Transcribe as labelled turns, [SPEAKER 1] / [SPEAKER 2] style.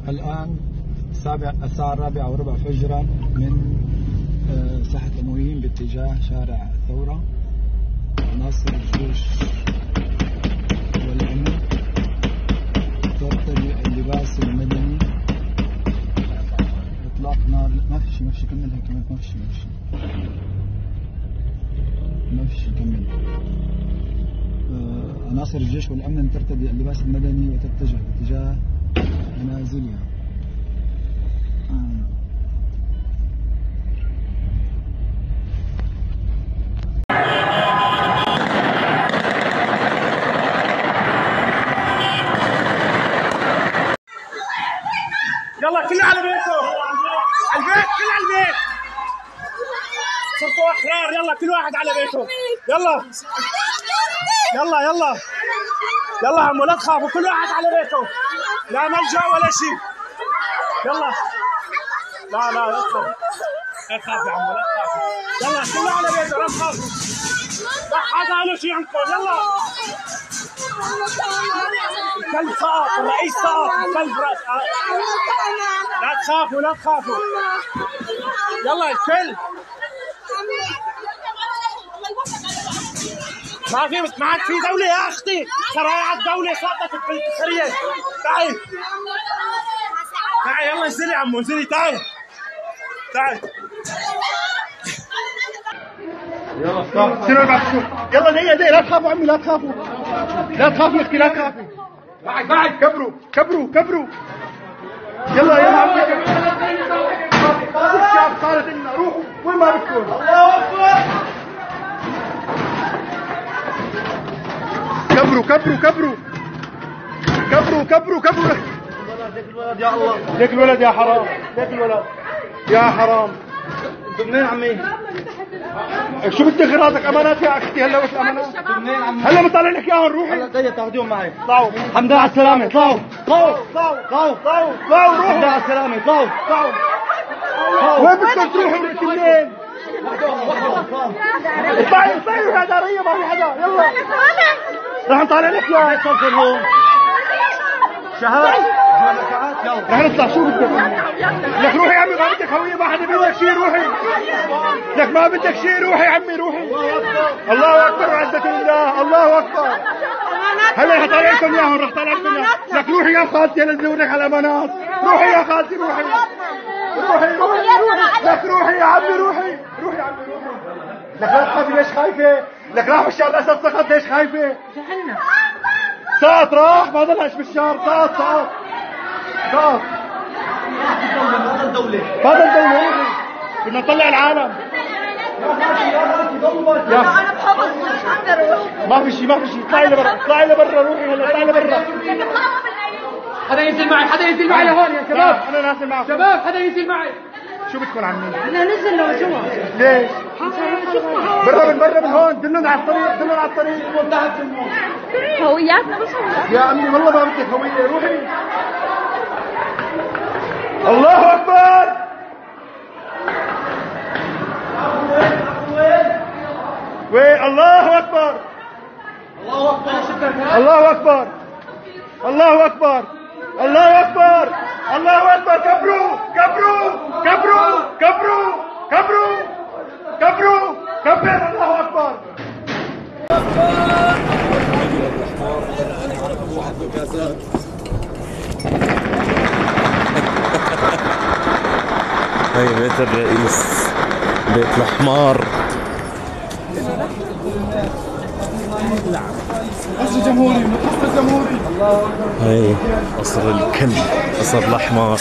[SPEAKER 1] الآن الساعة 4:15 فجرا من ساحة الأمويين باتجاه شارع الثورة. عناصر الجيش والأمن ترتدي اللباس المدني. إطلاق نار. ما في شيء كملها كمان. ما في شيء كمل. عناصر الجيش والأمن ترتدي اللباس المدني وتتجه باتجاه منازلها.
[SPEAKER 2] يلا كله على بيته. البيت كله على البيت. صرتوا احرار. يلا كل واحد على بيته. يلا عمو لا تخافوا. كل واحد على بيته. لا ملجأ ولا شيء. يلا لا تخاف. لا تخاف يا عمو لا تخاف. يلا كله على بيته لا تخافوا. لا حدا له شيء عندكم. يلا الكلب سقط. الرئيس سقط. الكلب لا تخافوا. يلا الكل ما عاد في دولة يا أختي. شرائع الدولة سقطت بالسخرية. تعي يلا انزلي عمو انزلي. تعي يلا سيروا بعد شوف. يلا دقيقة لا تخافوا عمي لا تخافوا يا أختي لا تخافوا. بعد كبروا. يلا عمي الشعب صارت لنا. روحوا وين ما بدكم. الله أكبر. كبروا. يا الله ليك الولد يا حرام. يا حرام. انتوا منين عمي؟ شو بدك غراضك؟ امانات يا اختي. هلا وش امانات؟ هلا بطلع لك اياهم. روحي هلا دقيقة تاخذيهم معي. طلعوا الحمد لله على السلامة. طلعوا روحوا. الحمد لله على السلامة. طلعوا وين بدكم تروحوا انتوا منين؟ اطلعي يا دارية ما في حدا. يلا رح نطلع لك اياهم. شهاد رح نطلع. شو بدك؟ لك روحي يا عمي ما بدك هوية. ما حدا بدك شيء. روحي لك ما بدك شيء. روحي يا عمي روحي. الله أكبر وعزة الله. الله أكبر. هلا رح طالع لكم اياهم. لك روحي يا خالتي. انا ازورك على الامانات. روحي يا خالتي روحي. لك روحي يا عمي روحي. لك لا تخافي. ليش خايفة؟ لك راح بشار الأسد سقط. ليش خايفة؟ سقط راح ما ضلش بالشهر. سقط هذا الدولة بدنا نطلع العالم. انا بحفظ مش حقدر اروح. ما في شيء. اطلعي لبرا. روحي هلا اطلعي لبرا. حدا ينزل معي لهون يا شباب. انا نازل معكم. شباب حدا ينزل معي. شو بدكم عمي؟ انا نزل لو جوا. ليش؟ برا من هون. دلنا على الطريق. هوياتنا بس يا عمي والله ما بدك هوية. روحي. الله أكبر. الله أكبر. كبروا. الله أكبر.
[SPEAKER 3] هاي بيت الرئيس. بيت الحمار.
[SPEAKER 2] قصر جمهوري.
[SPEAKER 3] هاي قصر الكلب. قصر الحمار.